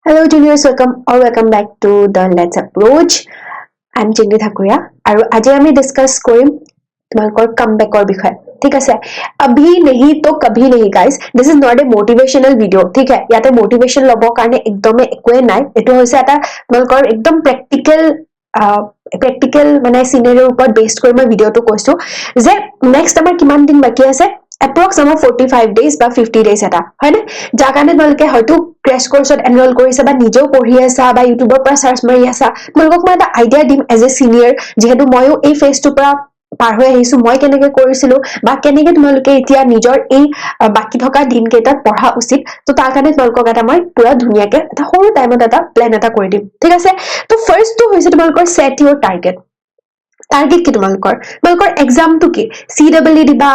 Hello juniors, welcome back to the Let's Approach. I'm Chinni Thakuria aru aji ami discuss korim tumalkor comeback or bikhoy. ठीक है अभी नहीं तो कभी नहीं guys. This is not a motivational video. ठीक है याते motivation लबो कारणे एकदम एकোৱে নাই এটো হৈছে এটা তুমালকৰ একদম practical মানে সিনাৰিৰ ওপৰত বেসড কৰি মই ভিডিওটো কৈছো যে নেক্সট আমাৰ কিমান দিন বাকি আছে approx আমাৰ 45 days বা 50 days এটা হয়নে যাৰ কাৰণে তোমালোকে হয়তো ক্ৰেশ কোৰ্সত এনৰোল কৰিছা বা নিজেও পঢ়ি আছা বা ইউটিউবৰ পৰা সাৰ্চ মাৰি আছা তোমালোকক মই এটা আইডিয়া দিম এজ এ সিনিয়ৰ যেহেতু মইও এই ফেজটো পৰা পাৰ হৈ আহিছো মই কেনেকৈ কৰিছিলো বা কেনেকৈ তোমালোকে এতিয়া নিজৰ এই বাকি থকা দিন কেইটাত পঢ়া উচিত তো তাৰ কাৰণে তোমালোকক এটা মই পুৰা ধুনিয়াকে এটা সৰু টাইমত এটা প্ল্যান এটা কৰি দিম ঠিক আছে তো ফাৰ্স্ট তো হৈছে তোমালোকৰ সেট ইউৰ টাৰ্গেট কি তোমালোকৰ এক্সামটো কি CEE দিবা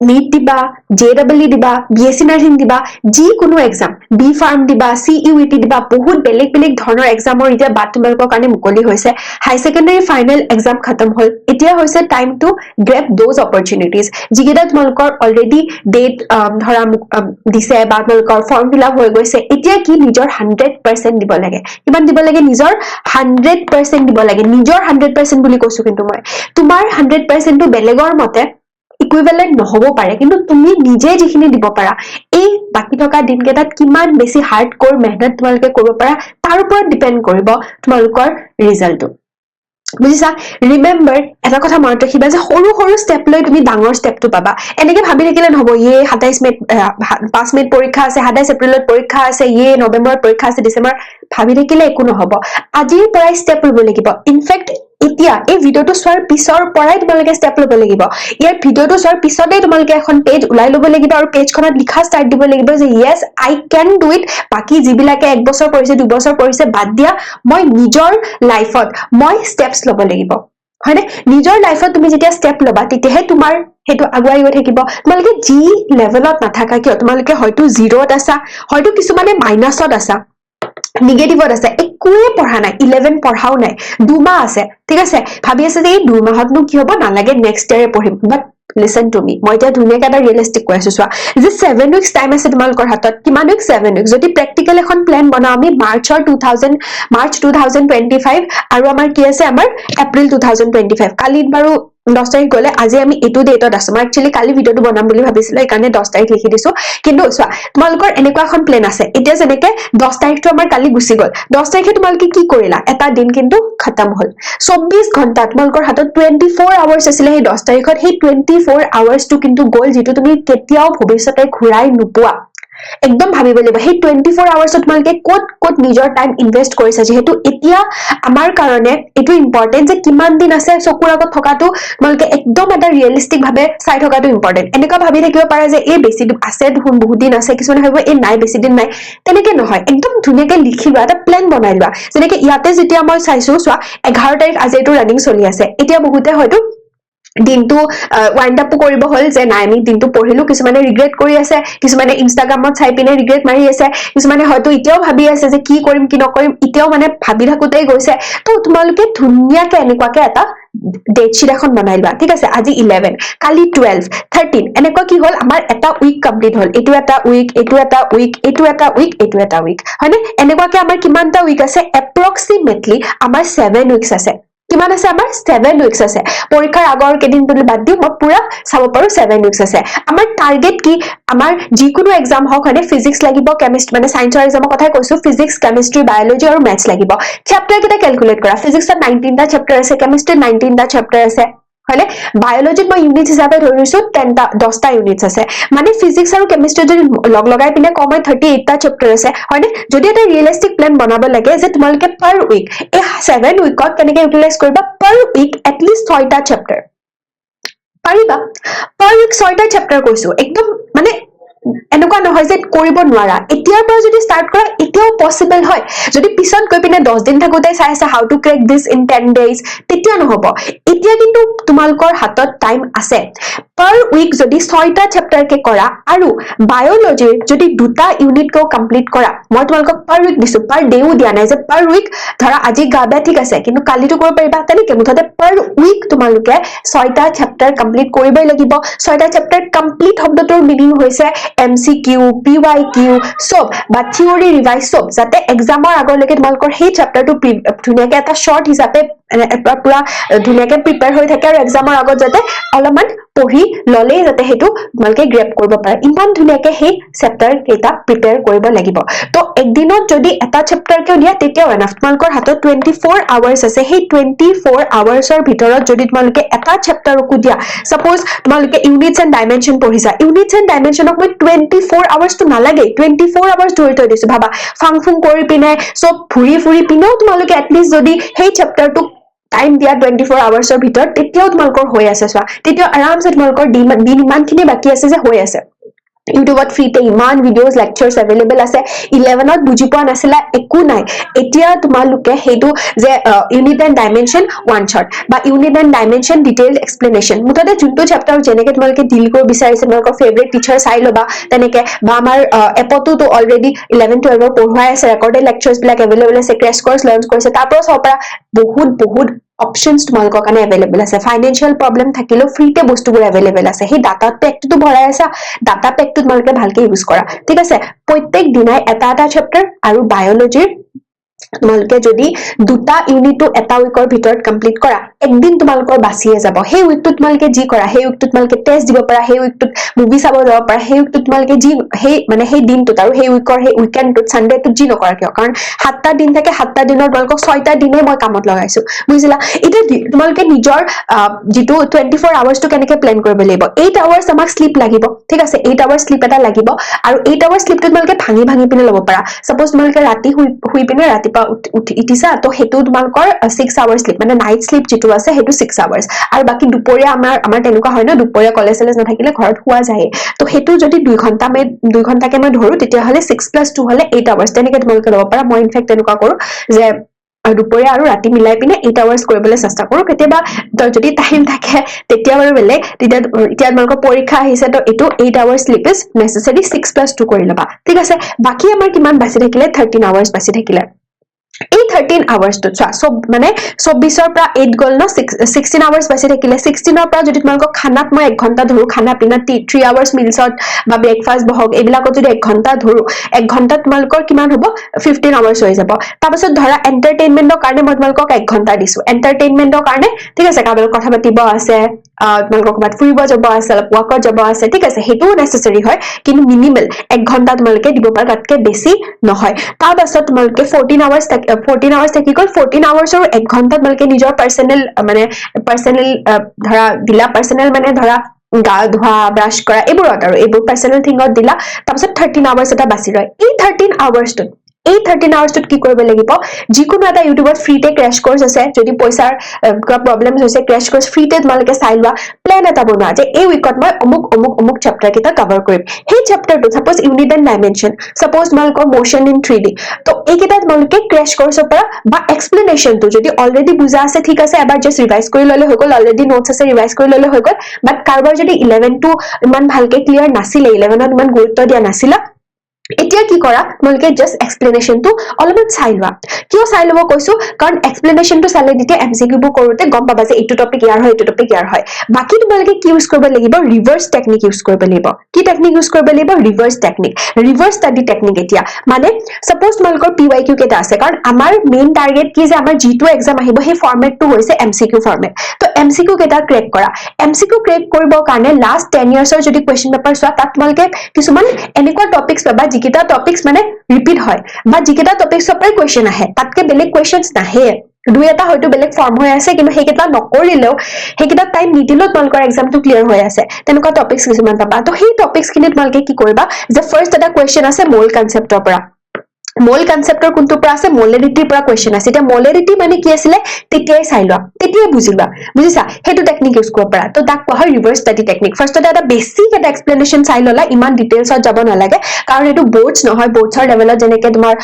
NEET দিবা JEE দিবা BSc নাৰ্ছিং দিবা যি কোনো এক্সাম বি ফাৰ্ম দিবা CUET দিবা বহুত বেলেগ বেলেগ ধৰণৰ এক্সামৰ এতিয়া বাট তোমালোকৰ কাৰণে মুকলি হৈছে হাই সেকেন্ডাৰী ফাইনেল এক্সাম খতম হল এতিয়া হৈছে time to grab those opportunities যিকেইটা তোমালোকৰ অলৰেডি ডেট ধৰা দিছে বা তোমালোকৰ ফৰ্ম ফিল আপ হৈ গৈছে এতিয়া কি নিজৰ 100% দিব লাগে কিমান দিব লাগে নিজৰ 100% দিব লাগে নিজৰ 100% বুলি কৈছো কিন্তু মই তোমাৰ 100% টো বেলেগৰ মতে ইকুইভ্যালেন্ট নহব পাৰে কিন্তু তুমি নিজে যিখিনি দিব পাৰা এই বাকি থকা দিনকেটাত কিমান বেছি হাৰ্ডকোৰ মেহনত তোমালোকে কৰিব পাৰা তাৰ ওপৰত ডিপেন্ড কৰিব তোমালোকৰ ৰিজাল্টটো বুজিছা ৰিমেম্বাৰ এটা কথা মনত ৰাখিবা যে সৰু সৰু স্টেপ লৈ তুমি ডাঙৰ স্টেপটো পাবা এনেকে ভাবি থাকিলে নহব ইয়ে 27 মে 5 মে পৰীক্ষা আছে 27 এপ্ৰিলত পৰীক্ষা আছে ইয়ে নৱেম্বৰত পৰীক্ষা আছে ডিসেম্বৰ ভাবি থাকিলে একো নহব আজিৰ পৰাই স্টেপ লব লাগিব ইনফেক্ট এতিয়া এই ভিডিওটো চোৱাৰ পিছৰ পৰাই তোমালোকে স্টেপ লব লাগিব ইয়াৰ ভিডিওটো চোৱাৰ পিছতে তোমালোকে এখন পেজ উলাই লব লাগিব আৰু পেজখনত লিখা ষ্টাৰ্ট দিব লাগিব যে yes I can do it বাকি যিবিলাকে এক বছৰ কৰিছে দুই বছৰ কৰিছে বাদ দিয়া মই নিজৰ লাইফত মই স্টেপস লব লাগিব হয়নে নিজৰ লাইফত তুমি যেতিয়া স্টেপ লবা তেতিয়াহে তোমাৰ হেতু আগুৱাই গৈ থাকিব তোমালোকে যি লেভেলত নাথাকা কিয় তোমালোকে হয়তো 0ত আছা হয়তো কিছুমানে মাইনাসত আছা নিগেটিভত আছে একোৱে পঢ়া নাই 11 পঢ়াও নাই দুমাহ আছে ঠিক আছে ভাবি আছে যে এই দুই মাহতনো কি হ'ব নালাগে নেক্সট ইয়াৰে পঢ়িম বাট listen to me মই এতিয়া ধুনিয়াকে এটা ৰিয়েলিস্টিক কৈছো চোৱা যে 7 উইকস টাইম আছে তোমালোকৰ হাতত কিমান উইক 7 উইক যদি প্ৰ্যাকটিক্যাল এখন প্ল্যান বনাও আমি মাৰ্চ 2025 আৰু আমাৰ কি আছে আমাৰ এপ্ৰিল 2025 কালি বাৰু 10 তাৰিখ গলে আজি আমি এটো ডেটত আছো মই একচুয়ালি কালি ভিডিওটো বনাম বুলি ভাবিছিলো এই কাৰণে 10 তাৰিখ লিখি দিছো কিন্তু চোৱা তোমালোকৰ এনেকুৱা এখন প্ল্যান আছে এতিয়া যেনেকে 10 তাৰিখটো আমাৰ কালি গুছি গল 10 তাৰিখে তোমালোকে কি কৰিলা এটা দিন কিন্তু খতম হল 24 ঘণ্টা তোমালোকৰ হাতত 24 আৱাৰ্স আছিল এই 10 তাৰিখত সেই 24 আৱাৰ্স টো কিন্তু গল যেটো তুমি কেতিয়াও ভৱিষ্যতে ঘূৰাই নোপোৱা একদম ভাবিব লাগিব সেই 24 আৱাৰ্সত তোমালোকে কোট নিজৰ টাইম ইনভেস্ট কৰিছা যেহেতু এতিয়া আমাৰ কাৰণে এটো ইম্পৰ্টেন্ট যে কিমান দিন আছে চকুৰ আগত থকাটো তোমালোকে একদম এটা ৰিয়েলিস্টিক ভাবে চাই থকাটো ইম্পৰ্টেন্ট এনেকা ভাবি থাকিব পাৰে যে এই বেছি আছে দেখোন বহুত দিন আছে কিছুমান ভাবিব এই নাই বেছি দিন নাই তেনেকে নহয় একদম ধুনিয়াকে লিখিবা এটা প্ল্যান বনাই লোৱা যেনেকে ইয়াতে যেতিয়া মই চাইছো চোৱা 11 তাৰিখ আজি এটো ৰানিং চলি আছে এতিয়া বহুতে হয়তো দিনটো ওয়াইন্ড আপ কৰিব হল যে নাই আমি দিনটো পঢ়িলো কিছুমানে ৰিগ্ৰেট কৰি আছে কিছুমানে ইনষ্টাগ্ৰামত চাই পিনে ৰিগ্ৰেট মাৰি আছে কিছুমানে হয়তো এতিয়াও ভাবি আছে যে কি কৰিম কি নকৰিম এতিয়াও মানে ভাবি থাকোতেই গৈছে তো তোমালোকে ধুনিয়াকে এনেকুৱাকে এটা ডেট শিট এখন বনাই লোৱা ঠিক আছে আজি 11 কালি 12 13 এনেকুৱা কি হল আমাৰ এটা উইক কমপ্লিট হল এটো এটা উইক এটো এটা উইক এটো এটা উইক এটো এটা উইক হয়নে এনেকুৱাকে আমাৰ কিমানটা উইক আছে এপ্ৰক্সিমেটলি আমাৰ 7 উইকস আছে কিমান আছে আমাৰ 7 উইকস আছে পৰীক্ষাৰ আগৰ কেদিন বুলি বাদ দিও মই পুৰা চাব পাৰো 7 উইকস আছে আমাৰ টাৰ্গেট কি আমাৰ যিকোনো এক্সাম হক হয়নে ফিজিক্স লাগিব কেমিষ্ট্ৰি মানে সায়েন্সৰ এক্সামৰ কথাই কৈছো ফিজিক্স কেমিষ্ট্ৰি বায়োলজি আৰু ম্যাথছ লাগিব চেপ্টাৰ কেটা ক্যালকুলেট কৰা ফিজিক্সত 19 টা চেপ্টাৰ আছে কেমিষ্ট্ৰিত 19 টা চেপ্টাৰ আছে হয়নে বায়োলজিত মই ইউনিট হিচাপে ধৰিছো 10 টা ইউনিটস আছে মানে ফিজিক্স আৰু কেমিষ্ট্ৰি যদি লগ লগাই পিনে কমাই 38 টা চেপ্টাৰ আছে হয়নে যদি এটা ৰিয়েলিস্টিক প্ল্যান বনাব লাগে যে তোমালোকে পাৰ উইক এই 7 উইকত কেনেকে ইউটিলাইজ কৰিবা পাৰ উইক এটলিষ্ট 6 টা চেপ্টাৰ পাৰিবা পাৰ উইক 6 টা চেপ্টাৰ কৈছো একদম মানে এনেকুৱা নহয় যে কৰিব নোৱাৰা এতিয়াৰ পৰা যদি স্টাৰ্ট কৰা এতিয়াও পসিবল হয় যদি পিছত গৈ পিনে 10 দিন থাকোতে চাই আছে how to crack this in 10 days তেতিয়া নহব এতিয়া কিন্তু তোমালোকৰ হাতত টাইম আছে পাৰ উইক যদি 6 টা চেপ্টাৰ কে কৰা আৰু বায়োলজিৰ যদি দুটা ইউনিট কো কমপ্লিট কৰা মই তোমালোকক পাৰ উইক দিছো পাৰ ডেও দিয়া নাই যে পাৰ উইক ধৰা আজি গাবে ঠিক আছে কিন্তু কালিটো কৰিব পাৰিবা তেনেকে মুঠতে পাৰ উইক তোমালোকে 6 টা চেপ্টাৰ কমপ্লিট কৰিবই লাগিব 6 টা চেপ্টাৰ কমপ্লিট শব্দটোৰ মিনিং হৈছে MCQ PYQ সব বা থিওৰি ৰিভাইজ সব যাতে এক্সামৰ আগলৈকে তোমালোকৰ সেই চেপ্টাৰটো ধুনীয়াকৈ এটা শৰ্ট হিচাপে পুৰা ধুনীয়াকৈ প্ৰিপেয়াৰ হৈ থাকে আৰু এক্সামৰ আগত যাতে অলপমান পঢ়ি ললেই যাতে হেতু তোমালোকে গ্ৰেপ কৰিব পাৰে ইমান ধুনীয়াকৈ সেই চেপ্টাৰ কেইটা প্ৰিপেয়াৰ কৰিব লাগিব তো একদিনত যদি এটা চেপ্টাৰ কেও দিয়া তেতিয়াও এনাফ তোমালোকৰ হাতত 24 আৱাৰ্ছ আছে সেই 24 আৱাৰ্ছৰ ভিতৰত যদি তোমালোকে এটা চেপ্টাৰকো দিয়া সাপোজ তোমালোকে ইউনিটছ এণ্ড ডাইমেনশ্যন পঢ়িছা ইউনিটছ এণ্ড ডাইমেনশ্যনক মই 24 আৱাৰ্ছটো নালাগে 24 আৱাৰ্ছ ধৰি থৈ দিছো ভাবা ফাং ফুং কৰি পিনে সব ফুৰি পিনেও তোমালোকে এটলিষ্ট যদি সেই চেপ্টাৰটো টাইম দিয়া 24 আৱাৰ্ছৰ ভিতৰত তেতিয়াও তোমালোকৰ হৈ আছে চোৱা তেতিয়া আৰামছে তোমালোকৰ দিন ইমানখিনি বাকি আছে যে হৈ আছে ইউটিউবত ফ্ৰীতে ইমান ভিডিঅ'জ লেকচাৰ্ছ এভেইলেবল আছে 11ত বুজি পোৱা নাছিলা একো নাই এতিয়া তোমালোকে হেতু যে unit and dimension one shot বা unit and dimension detailed explanation মুঠতে যোনটো চেপ্টাৰ যেনেকৈ তোমালোকে ডিল কৰিব বিচাৰিছে তোমালোকৰ ফেভৰেট টিচাৰ চাই ল'বা তেনেকে বা আমাৰ এপতো অলৰেডি 11 12 পঢ়ুৱাই আছে ৰেকৰ্ডেড লেকচাৰ্ছ বিলাক এভেইলেবল আছে ক্ৰেছ কোৰ্ছ লঞ্চ কৰিছে তাৰ পৰা চাব পৰা বহুত অপশনছ তোমালোকৰ কাৰণে এভেইলেবল আছে ফাইনেন্সিয়েল প্ৰবলেম থাকিলেও ফ্ৰীতে বস্তুবোৰ এভেইলেবল আছে সেই ডাটা পেকটো ভৰাই আছে ডাটা পেকটো তোমালোকে ভালকে ইউজ কৰা ঠিক আছে প্ৰত্যেক দিনাই এটা চেপ্টাৰ আৰু বায়োলজিৰ তোমালোকে যদি দুটা ইউনিটটো এটা উইকৰ ভিতৰত কমপ্লিট কৰা একদিন তোমালোকৰ বাছিয়ে যাব সেই উইকটো তোমালোকে যি কৰা সেই উইকটো তোমালোকে টেষ্ট দিব পাৰা সেই উইকটোত মুভি চাব যাব পাৰা সেই উইকটো তোমালোকে যি সেই দিনটোত আৰু সেই উইকৰ সেই উইকেণ্ডটোত সানডেটোত যি নকৰা কিয় কাৰণ 7টা দিন থাকে 7টা দিনৰ তোমালোকক 6টা দিনে মই কামত লগাইছো বুজিলা এতিয়া তোমালোকে নিজৰ যেটো 24 আৱাৰ্ছটো কেনেকৈ প্ল্যান কৰিব লাগিব 8 আৱাৰ্ছ আমাক স্লিপ লাগিব ঠিক আছে 8 আৱাৰ্ছ স্লিপ এটা লাগিব আৰু 8 আৱাৰ্ছ স্লিপটো তোমালোকে ভাঙি পিনে ল'ব পাৰা সাপোজ তোমালোকে ৰাতি শুই পিনে ৰাতিপুৱা উঠিছা তো হেতু তোমালোকৰ 6 আৱাৰ্ছ স্লিপ মানে নাইট স্লিপ যেটো আছে হেতু 6 আৱাৰ্ছ আৰু বাকি দুপৰীয়া আমাৰ তেনেকুৱা হয় ন দুপৰীয়া কলেজ নাথাকিলে ঘৰত শুৱা যায় তো হেতু যদি 2 ঘণ্টাকে মই ধৰো তেতিয়া হলে 6 + 2 হলে 8 আৱাৰ্ছ তেনেকৈ তোমালোকে ল'ব পাৰা মই ইনফেক্ট তেনেকুৱা কৰো যে দুপৰীয়া আৰু ৰাতি মিলাই পিনে 8 আৱাৰ্ছ কৰিবলৈ চেষ্টা কৰো কেতিয়াবা যদি টাইম থাকে তেতিয়া বাৰু বেলেগ তেতিয়া এতিয়া তোমালোকৰ পৰীক্ষা আহিছে তো এটো 8 আৱাৰ্ছ স্লিপ ইজ নেসেসাৰী 6 + 2 কৰি লবা ঠিক আছে বাকি আমাৰ কিমান বাছি থাকিলে 13 আৱাৰ্ছ বাছি থাকিলে এই 13 আৱাৰ্ছটো সব মানে 24ৰ পৰা 8 গল ন 16 আৱাৰ্ছ বাছি থাকিলে 16ৰ পৰা যদি তোমালোকক খানাত মই 1 ঘণ্টা ধৰো খানা পিনা 3 আৱাৰ্ছ মিলছত বা ব্ৰেকফাষ্ট বহক এইবিলাকত যদি 1 ঘণ্টা ধৰো 1 ঘণ্টা তোমালোকৰ কিমান হ'ব 15 আৱাৰ্ছ হৈ যাব তাৰপিছত ধৰা এন্টাৰটেইনমেন্টৰ কাৰণে মই তোমালোকক 1 ঘণ্টা দিছো এন্টাৰটেইনমেন্টৰ কাৰণে ঠিক আছে কাবাৰ কথা পাতিব আছে তোমালোকক ক'বাত ফুৰিব যাব আছে অলপ ওয়াকত যাব আছে ঠিক আছে হেতু নেসেসাৰী হয় কিন্তু মিনিমাল 1 ঘণ্টা তোমালোকে দিব পাৰা তাতকে বেছি নহয় তাৰপিছত তোমালোকে 14 আৱাৰ্ছ থাকি গল 14 আৱাৰ্ছৰ 1 ঘণ্টা তোমালোকে নিজৰ পাৰ্সোনেল ধৰা দিলা পাৰ্সোনেল মানে ধৰা গা ধোৱা ব্ৰাশ কৰা এইবোৰত আৰু এইবোৰ পাৰ্সোনেল থিংত দিলা তাৰপিছত 13 আৱাৰ্ছ এটা বাছি ৰয় এই 13 আৱাৰ্ছটো এই 13 আৱাৰ্ছটোত কি কৰিব লাগিব যিকোনো এটা ইউটিউবত ফ্ৰীতে ক্ৰেশ কোৰ্স আছে যদি পইচাৰ কিবা প্ৰবলেম হৈছে ক্ৰেশ কোৰ্স ফ্ৰীতে তোমালোকে চাই লোৱা প্ল্যান এটা বনোৱা যে এই উইকত মই অমুক চেপ্টাৰ কেইটা কভাৰ কৰিম সেই চেপ্টাৰটো suppose unit and dimension suppose তোমালোকৰ মোশন ইন 3D তো এইকেইটা তোমালোকে ক্ৰেশ কোৰ্সৰ পৰা বা এক্সপ্লেনেশ্যনটো যদি অলৰেডি বুজা আছে ঠিক আছে এবাৰ জাস্ট ৰিভাইজ কৰি ললে হৈ গল অলৰেডি নোটছ আছে ৰিভাইজ কৰি ললে হৈ গল বাট কাৰোবাৰ যদি 11 টো ইমান ভালকে ক্লিয়াৰ নাছিলে 11ত ইমান গুৰুত্ব দিয়া নাছিলা এতিয়া কি কৰা তোমালোকে জাস্ট এক্সপ্লেনেশ্যনটো অলপমান চাই লোৱা কিয় চাই লব কৈছো কাৰণ এক্সপ্লেনেশ্যনটো চালে দিতে এমসিকিউ বোৰ কৰোতে গম পাবা যে এইটো টপিক ইয়াৰ হয় এইটো টপিক ইয়াৰ হয় বাকি তোমালোকে কি ইউজ কৰিব লাগিব ৰিভাৰ্স টেকনিক ইউজ কৰিব লাগিব কি টেকনিক ইউজ কৰিব লাগিব ৰিভাৰ্স ষ্টাডি টেকনিক এতিয়া মানে সাপোজ তোমালোকৰ পিৱাইকিউ কেটা আছে কাৰণ আমাৰ মেইন টাৰ্গেট কি যে আমাৰ জিটো এক্সাম আহিব সেই ফৰমেটটো হৈছে এমসিকিউ ফৰমেট তো এমসিকিউ কেটা ক্ৰেক কৰা এমসিকিউ ক্ৰেক কৰিব কাৰণে লাষ্ট 10 ইয়াৰ্ছৰ যদি কোৱেশ্চন পেপাৰ চোৱা তাত তোমালোকে কিছুমান এনেকুৱা টপিকছ পাবা যিকেইটা টপিকছ মানে ৰিপিট হয় বা যিকেইটা টপিকছৰ পৰা কোৱেশ্চন আহে তাতকে বেলেগ কোৱেশ্চনছ নাহে দুই এটা হয়তো বেলেগ ফৰ্ম হৈ আছে কিন্তু সেইকেইটা নকৰিলেও সেইকেইটা টাইম নিদিলেও তোমালোকৰ এক্সামটো ক্লিয়াৰ হৈ আছে তেনেকুৱা টপিকছ কিছুমান পাবা তো সেই টপিকছ খিনি তোমালোকে কি কৰিবা যে ফাৰ্ষ্ট এটা কোৱেশ্চন আছে মল কনসেপ্টৰ পৰা মল কনসেপ্টৰ কোনটো পৰা আছে মোলাৰিটিৰ পৰা কোৱেশ্চন আছে এটা মোলাৰিটি মানে কি আছিল তেতিয়াই চাই লোৱা তেতিয়াই বুজিবা বুজিছা হেতু টেকনিক ইউজ কৰিব পাৰা তো তাক কোৱা হয় ৰিভাৰ্স ষ্টাডি টেকনিক ফাৰ্ষ্টতে এটা বেসিক এটা এক্সপ্লেনেশ্যন চাই ললা ইমান ডিটেইলছত যাব নালাগে কাৰণ এটো বোৰ্ডছ নহয় বোৰ্ডছৰ লেভেলত যেনেকৈ তোমাৰ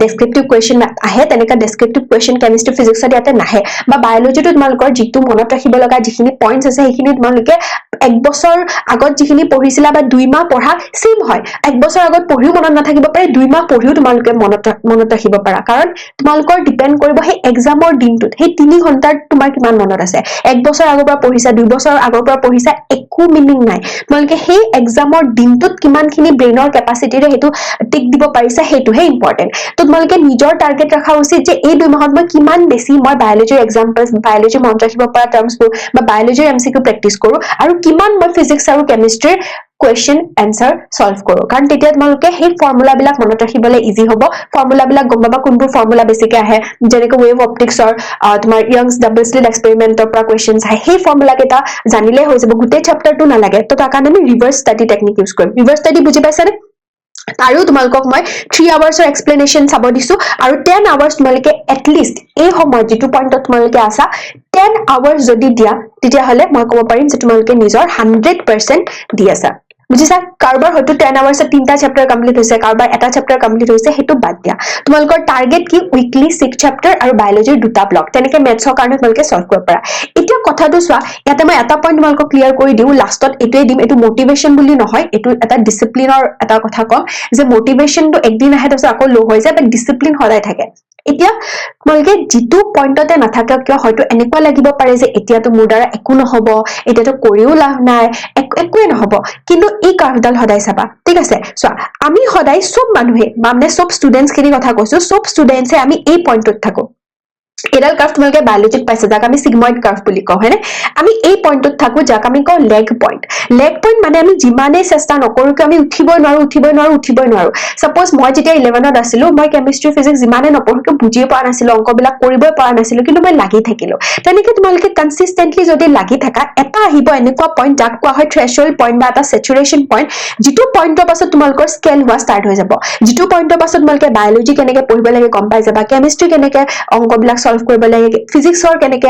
ডেসক্ৰিপটিভ কোৱেশ্চন আহে তেনেকা ডেসক্ৰিপটিভ কোৱেশ্চন কেমিষ্ট্ৰি ফিজিক্সত ইয়াতে নাহে বা বায়োলজিটো তোমালোকৰ যিটো মনত ৰাখিব লগা যিখিনি পইণ্টছ আছে সেইখিনি তোমালোকে 1 বছৰ আগত যিখিনি পঢ়িছিলা বা 2 মাহ পঢ়া সেম হয় 1 বছৰ আগত পঢ়িও মনত নাথাকিব পাৰে 2 মাহ পঢ়িও তোমালোকে মনত ৰাখিব পাৰা কাৰণ তোমালোকৰ ডিপেন্ড কৰিব সেই এক্সামৰ দিনটোত সেই 3 ঘণ্টাত তোমাৰ কিমান মনত আছে 1 বছৰ আগৰ পৰা পঢ়িছা 2 বছৰ আগৰ পৰা পঢ়িছা একো মিনিং নাই তোমালোকে সেই এক্সামৰ দিনটোত কিমানখিনি ব্ৰেইনৰ কেপাসিটিৰে হেতু টিক দিব পাৰিছা হেতুহে ইম্পৰ্টেন্ট তো তোমালোকে নিজৰ টাৰ্গেট ৰাখা উচিত যে এই 2 মাহত মই কিমান বেছি মই বায়োলজিৰ এক্সাম্পলছ বায়োলজি মনত ৰাখিব পৰা টাৰ্মছবোৰ বা বায়োলজিৰ এমসিকিউ প্ৰেক্টিস কৰো আৰু কিমান মই ফিজিক্স আৰু কেমিষ্ট্ৰিৰ question answer solve কৰো কাৰণ তেতিয়া তোমালোকে সেই ফৰ্মুলা বিলাক মনত ৰাখিবলৈ ইজি হ'ব ফৰ্মুলা বিলাক গম পাবা কোনটো ফৰ্মুলা বেছিকে আহে যেনেকৈ ৱেভ অপটিক্সৰ তোমাৰ ইয়ংছ ডাবল স্লিট এক্সপেৰিমেন্টৰ পৰা কোৱেশ্চনছ আহে সেই ফৰ্মুলা কেইটা জানিলে হৈ যাব গোটেই চেপ্টাৰটো নালাগে তো তাৰ কাৰণে আমি ৰিভাৰ্ছ ষ্টাডি টেকনিক ইউজ কৰিম ৰিভাৰ্ছ ষ্টাডি বুজি পাইছানে আৰু তোমালোকক মই 3 আৱাৰ্ছৰ এক্সপ্লেনেশ্যন চাব দিছো আৰু 10 আৱাৰ্ছ তোমালোকে এটলিষ্ট এই সময় যেটো পইণ্টত তোমালোকে আছা 10 আৱাৰ্ছ যদি দিয়া তেতিয়াহলে মই ক'ব পাৰিম যে তোমালোকে নিজৰ 100% দি আছা বুজিছা কাৰবাৰ হয়তো 10 আৱাৰ্ছত 3টা চেপ্টাৰ কমপ্লিট হৈছে কাৰবাৰ এটা চেপ্টাৰ কমপ্লিট হৈছে হেতু বাদ দিয়া তোমালোকৰ টাৰ্গেট কি উইকলি 6 চেপ্টাৰ আৰু বায়োলজিৰ দুটা ব্লক তেনেকে মেথছৰ কাৰণে তোমালোকে সলভ কৰিব পাৰা এতিয়া কথাটো চোৱা ইয়াতে মই এটা পইণ্ট তোমালোকক ক্লিয়াৰ কৰি দিও লাষ্টত এটোৱে দিম এটো মোটিভেশন বুলি নহয় এটো এটা ডিসিপ্লিনৰ এটা কথা কম যে মোটিভেশনটো একদিন আহে তাৰপিছত আকৌ লো হৈ যায় বাট ডিসিপ্লিন সদায় থাকে এতিয়া তোমালোকে যেটো পইণ্টতে নাথাকে কিয় হয়তো এনেকুৱা লাগিব পাৰে যে এতিয়াতো মোৰ দ্বাৰা একো নহব এতিয়াতো কৰিও লাভ নাই একোৱে নহব কিন্তু এই কাৰ্ভডাল সদায় চাবা ঠিক আছে চোৱা আমি সদায় সব মানুহে মানে সব ষ্টুডেন্টছ খিনি কথা কৈছো সব ষ্টুডেন্টছে আমি এই পইণ্টত থাকো এডাল কাৰ্ভ তোমালোকে বায়োলজিত পাইছে যাক আমি সিগময়েড কাৰ্ভ বুলি কওঁ হয়নে আমি এই পইণ্টত থাকো যাক আমি কওঁ লেগ পইণ্ট মানে আমি যিমানে চেষ্টা নকৰো কি আমি উঠিবই নোৱাৰো সাপোজ মই যেতিয়া 11ত আছিলো মই কেমিষ্ট্ৰি ফিজিক্স যিমানে নপঢ়ো কি বুজিয়ে পোৱা নাছিলো অংকবিলাক কৰিবই পৰা নাছিলো কিন্তু মই লাগি থাকিলো তেনেকে তোমালোকে কনসিস্টেন্টলি যদি লাগি থাকা এটা আহিব এনেকুৱা পইণ্ট যাক কোৱা হয় থ্ৰেশহোল্ড পইণ্ট বা এটা স্যাচুৰেশন পইণ্ট যেটো পইণ্টৰ পাছত তোমালোকৰ স্কেল হোৱা ষ্টাৰ্ট হৈ যাব যেটো পইণ্টৰ পাছত তোমালোকে বায়োলজি কেনেকে পঢ়িব লাগে গম পাই যাবা কেমিষ্ট্ৰি কেনেকে অংকবিলাক সলভ কৰিব লাগে ফিজিক্সৰ কেনেকে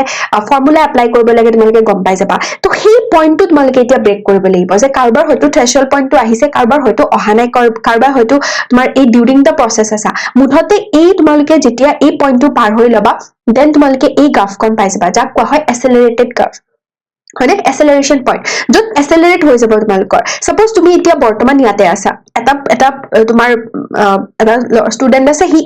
ফৰ্মুলা এপ্লাই কৰিব লাগে তোমালোকে গম পাই যাবা তো সেই পইণ্টটো তোমালোকে এতিয়া ব্ৰেক কৰিব লাগিব যে কাৰবাৰ হয়তো থ্ৰেশহোল্ড পইণ্টটো আহিছে কাৰবাৰ হয়তো অহা নাই কাৰবাৰ হয়তো তোমাৰ এই ডিউৰিং দা প্ৰসেস আছে মুঠতে এই তোমালোকে যেতিয়া এই পইণ্টটো পাৰ হৈ লবা দেন তোমালোকে এই গ্ৰাফখন পাই যাবা যাক কোৱা হয় এক্সেলাৰেটেড গ্ৰাফ হয়নে এক্সেলাৰেশন পইণ্ট যত এক্সেলাৰেট হৈ যাব তোমালোকৰ সাপোজ তুমি এতিয়া বৰ্তমান ইয়াতে আছা এটা তোমাৰ এটা ষ্টুডেন্ট আছে হি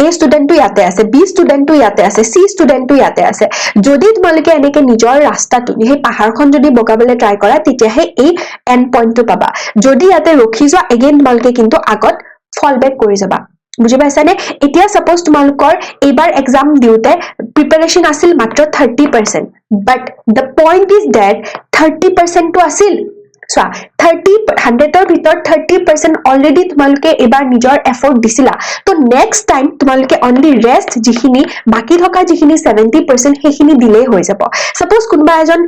এ ষ্টুডেন্টটো ইয়াতে আছে বি ষ্টুডেন্টটো ইয়াতে আছে সি ষ্টুডেন্টটো ইয়াতে আছে যদি তোমালোকে এনেকে নিজৰ ৰাস্তাটো সেই পাহাৰখন যদি বগাবলৈ ট্ৰাই কৰা তেতিয়াহে এই এন্ড পইণ্টটো পাবা যদি ইয়াতে ৰখি যোৱা এগেইন তোমালোকে কিন্তু আগত ফল বেক কৰি যাবা বুজি পাইছানে এতিয়া সাপোজ তোমালোকৰ এবাৰ এক্সাম দিওতে প্ৰিপাৰেচন আছিল মাত্ৰ 30% but the point is that 30% টো আছিল চোৱা 100ৰ ভিতৰত 30% অলৰেডি তোমালোকে এবাৰ নিজৰ এফৰ্ট দিছিলা তো নেক্সট টাইম তোমালোকে অনলি ৰেষ্ট যিখিনি বাকি থকা যিখিনি 70% সেইখিনি দিলেই হৈ যাব সাপোজ কোনবা এজন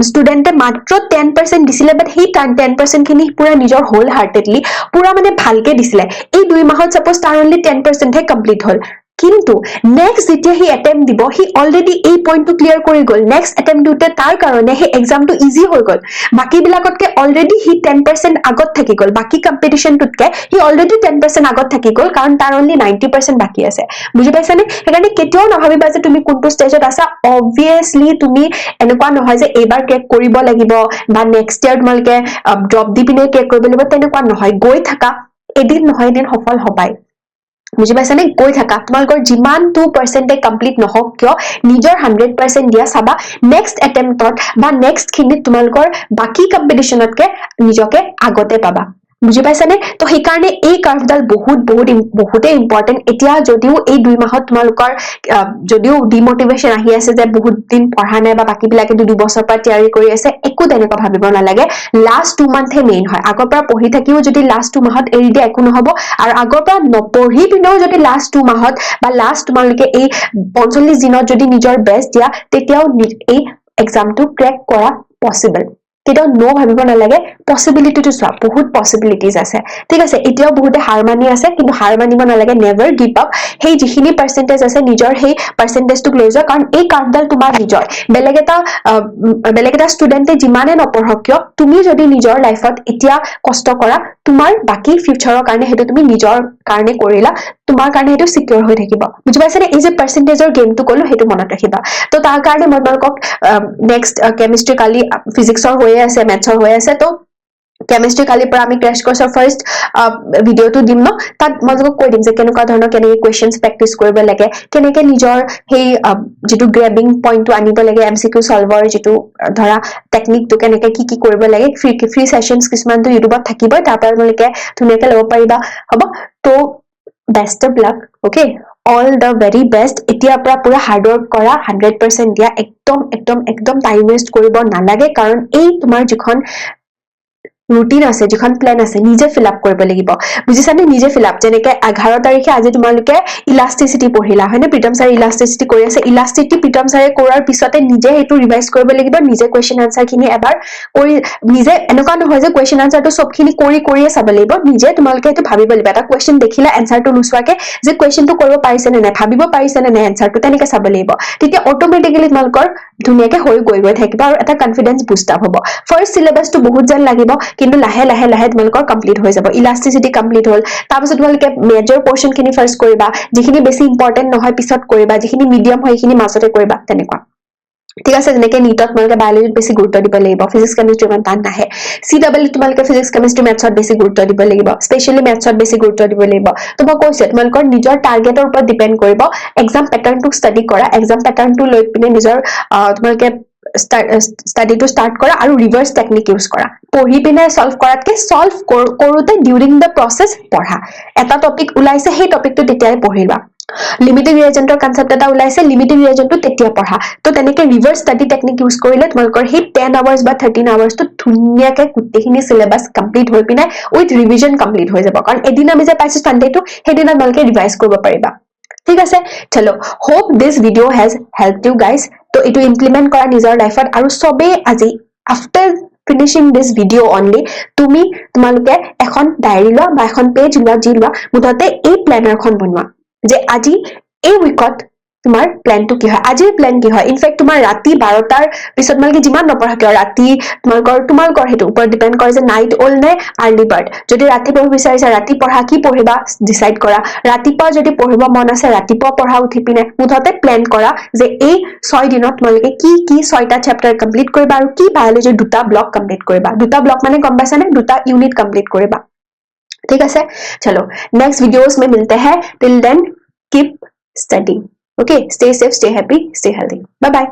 ষ্টুডেন্টে মাত্ৰ 10% দিছিলে বাট সেই 10% খিনি পুৰা নিজৰ হোল হাৰ্টেডলি পুৰা মানে ভালকে দিছিলে এই 2 মাহত সাপোজ তাৰ অনলি 10% হে কমপ্লিট হল কিন্তু নেক্সট যেতিয়া হি অ্যাটেম্প দিব হি অলৰেডি এই পইণ্টটো ক্লিয়াৰ কৰি গল নেক্সট অ্যাটেম্প দিওতে তাৰ কাৰণে হে এক্সামটো ইজি হৈ গল বাকি বিলাকতকে অলৰেডি হি 10% আগত থাকি গল বাকি কম্পিটিশনটোতকে হি অলৰেডি 10% আগত থাকি গল কাৰণ তাৰ অনলি 90% বাকি আছে বুজি পাইছানে সেইকাৰণে কেতিয়াও নাভাবিবা যে তুমি কোনটো ষ্টেজত আছা অবভিয়াসলি তুমি এনেকুৱা নহয় যে এবাৰ ক্ৰেক কৰিব লাগিব বা নেক্সট ইয়াৰ তোমালকে ড্ৰপ দি পিনে ক্ৰেক কৰিব লাগিব তেনেকুৱা নহয় গৈ থাকা এদিন নহয় এদিন সফল হবাই বুজি পাইছানে গৈ থাকা তোমালোকৰ যিমান 2% কমপ্লিট নহওক কিয় নিজৰ 100% দিয়া চাবা নেক্সট এটেম্পটত বা নেক্সট খিনিত তোমালোকৰ বাকি কম্পিটিশনতকে নিজকে আগতে পাবা বুজি পাইছানে তো সেই কাৰণে এই কাৰ্ভডাল বহুতে ইম্পৰ্টেন্ট এতিয়া যদিও এই 2 মাহত তোমালোকৰ যদিও ডিমোটিভেশন আহি আছে যে বহুত দিন পঢ়া নাই বা বাকি বিলাকে 2 বছৰ পৰা তৈয়াৰী কৰি আছে একো তেনেকুৱা ভাবিব নালাগে লাষ্ট 2 মান্থে মেইন হয় আগৰ পৰা পঢ়ি থাকিও যদি লাষ্ট 2 মাহত এৰি দিয়ে একো নহব আৰু আগৰ পৰা নপঢ়ি পিনেও যদি লাষ্ট 2 মাহত বা লাষ্ট তোমালোকে এই 45 দিনত যদি নিজৰ বেষ্ট দিয়া তেতিয়াও এই এক্সামটো ক্ৰেক কৰা পসিবল তেতিয়াও নো ভাবিব নালাগে পসিবিলিটিটো চোৱা বহুত পসিবিলিটিজ আছে ঠিক আছে এতিয়াও বহুতে হাৰ মানি আছে কিন্তু হাৰ মানিব নালাগে নেভাৰ গিভ আপ সেই যিখিনি পাৰ্সেন্টেজ আছে নিজৰ সেই পাৰ্সেন্টেজটো লৈ যোৱা কাৰণ এই কাৰ্ভডাল তোমাৰ নিজৰ বেলেগ এটা ষ্টুডেন্টে যিমানে নপঢ়ক কিয় তুমি যদি নিজৰ লাইফত এতিয়া কষ্ট কৰা তোমাৰ বাকি ফিউচাৰৰ কাৰণে হেতু তুমি নিজৰ কাৰণে কৰিলা তোমাৰ কাৰণে হেতু সিকিউৰ হৈ থাকিব বুজি পাইছানে এই যে পাৰ্সেন্টেজৰ গেমটো কলো হেতু মনত ৰাখিবা তো তাৰ কাৰণে মই তোমালোকক নেক্সট কেমিষ্ট্ৰি কালি ফিজিক্সৰ হৈ আছে মেথছৰ হৈ আছে তো কেমিষ্ট্ৰি কালিৰ পৰা আমি ক্ৰেশ কোৰ্সৰ ফাৰ্ষ্ট ভিডিওটো দিম ন তাত মই তোমাক কৈ দিম যে কেনেকুৱা ধৰণৰ কেনেকৈ কোৱেশ্চনছ প্ৰেক্টিস কৰিব লাগে কেনেকৈ নিজৰ সেই যেটো গ্ৰেবিং পইণ্টটো আনিব লাগে এমসিকিউ সলভৰ যেটো ধৰা টেকনিকটো কেনেকৈ কি কৰিব লাগে ফ্ৰী সেশনছ কিছুমানটো ইউটিউবত থাকিবই তাৰ পৰা তোমালোকে ধুনীয়াকৈ ল'ব পাৰিবা হ'ব তো best of luck okay all the very best এতিয়াৰ পৰা পুৰা হাৰ্ড ওয়াৰ্ক কৰা 100% দিয়া একদম টাইম ওয়েষ্ট কৰিব নালাগে কাৰণ এই তোমাৰ যিখন ৰুটিন আছে যিখন প্ল্যান আছে নিজে ফিল আপ কৰিব লাগিব বুজিছানে নিজে ফিল আপ যেনেকৈ 11 তাৰিখে আজি তোমালোকে ইলাস্টিসিটি পঢ়িলা হয়নে প্ৰীতম ছাৰ ইলাস্টিসিটি কৰি আছে ইলাস্টিসিটি প্ৰীতম ছাৰে কৰাৰ পিছতে নিজে হেতু ৰিভাইজ কৰিব লাগিব নিজে কোৱেশ্চন আনসাৰ খিনি এবাৰ কৰি নিজে এনেকুৱা নহয় যে কোৱেশ্চন আনসাৰটো সবখিনি কৰিয়ে চাব লাগিব নিজে তোমালোকে হেতু ভাবিব লাগিব এটা কোৱেশ্চন দেখিলা আনসাৰটো নুসুৱাকে যে কোৱেশ্চনটো কৰিব পাৰিছে নে নাই ভাবিব পাৰিছে নে নাই আনসাৰটো তেনেকৈ চাব লাগিব তেতিয়া অটোমেটিক্যালি তোমালোকৰ ধুনীয়াকৈ হৈ গৈ থাকিব আৰু এটা কনফিডেন্স বুষ্ট আপ হ'ব ফাৰ্স্ট সিলেবাসটো বহুত যেন লাগিব কিন্তু লাহে তোমালোকৰ কমপ্লিট হৈ যাব ইলাস্টিসিটি কমপ্লিট হল তাৰ পিছত তোমালোকে মেজৰ পোৰশন খিনি ফাৰ্স্ট কৰিবা যিখিনি বেছি ইম্পৰ্টেন্ট নহয় পিছত কৰিবা যিখিনি মিডিয়াম হয় সেইখিনি মাজতে কৰিবা তেনেকুৱা ঠিক আছে যেনেকৈ নিটত তোমালোকে বায়োলজিত বেছি গুৰুত্ব দিব লাগিব ফিজিক্স কেমিষ্ট্ৰি ইমান টান নাহে CW তোমালোকে ফিজিক্স কেমিষ্ট্ৰি মেথছত বেছি গুৰুত্ব দিব লাগিব স্পেশালি মেথছত বেছি গুৰুত্ব দিব লাগিব তো মই কৈছো তোমালোকৰ নিজৰ টাৰ্গেটৰ ওপৰত ডিপেন্ড কৰিব এক্সাম প্যাটাৰ্নটো ষ্টাডি কৰা এক্সাম প্যাটাৰ্নটো লৈ পিনে নিজৰ তোমালোকে স্টাডিটো স্টাৰ্ট কৰা আৰু ৰিভাৰ্স টেকনিক ইউজ কৰা পঢ়ি পিনে সলভ কৰাতকে সলভ কৰোতে ডিউৰিং দ্য প্ৰসেস পঢ়া এটা টপিক ওলাইছে সেই টপিকটো তেতিয়াই পঢ়িবা লিমিটিং ৰিয়েজেন্টৰ কনসেপ্ট এটা ওলাইছে লিমিটিং ৰিয়েজেন্টটো তেতিয়া পঢ়া তো তেনেকৈ ৰিভাৰ্স ষ্টাডি টেকনিক ইউজ কৰিলে তোমালোকৰ সেই 10 আৱাৰ্স বা 13 আৱাৰ্সটো ধুনীয়াকৈ গোটেইখিনি সিলেবাস কমপ্লিট হৈ পিনে উইথ ৰিভিজন কমপ্লিট হৈ যাব কাৰণ এদিন আমি যে পাইছো সানডেটো সেইদিনা তোমালোকে ৰিভাইজ কৰিব পাৰিবা ঠিক আছে চলো hope this video has helped you guys তো এটো ইমপ্লিমেন্ট কৰা নিজৰ লাইফত আৰু সবে আজি after finishing this video only তুমি তোমালোকে এখন ডায়েৰী লোৱা বা এখন পেজ লোৱা যি লোৱা মুঠতে এই প্ল্যানাৰখন বনোৱা যে আজি এই উইকত তোমাৰ প্ল্যানটো কি হয় আজিৰ প্ল্যান কি হয় ইনফ্যাক্ট তোমাৰ ৰাতি 12টাৰ পিছত মালকে যিমান নপঢ়া কিয় ৰাতি তোমালোকৰ হেতু ওপৰত ডিপেন্ড কৰে যে নাইট অল নে আৰ্লি বাৰ্ড যদি ৰাতি পঢ়িব বিচাৰিছা ৰাতি পঢ়া কি পঢ়িবা ডিসাইড কৰা ৰাতিপুৱা যদি পঢ়িব মন আছে ৰাতিপুৱা পঢ়া উঠি পিনে মুঠতে প্ল্যান কৰা যে এই 6 দিনত তোমালোকে কি 6টা চ্যাপ্টাৰ কমপ্লিট কৰিবা আৰু কি বায়োলজিৰ দুটা ব্লক কমপ্লিট কৰিবা দুটা ব্লক মানে গম পাইছানে দুটা ইউনিট কমপ্লিট কৰিবা ঠিক আছে চলো नेक्स्ट वीडियोस में मिलते हैं till then keep studying okay stay safe stay happy stay healthy bye bye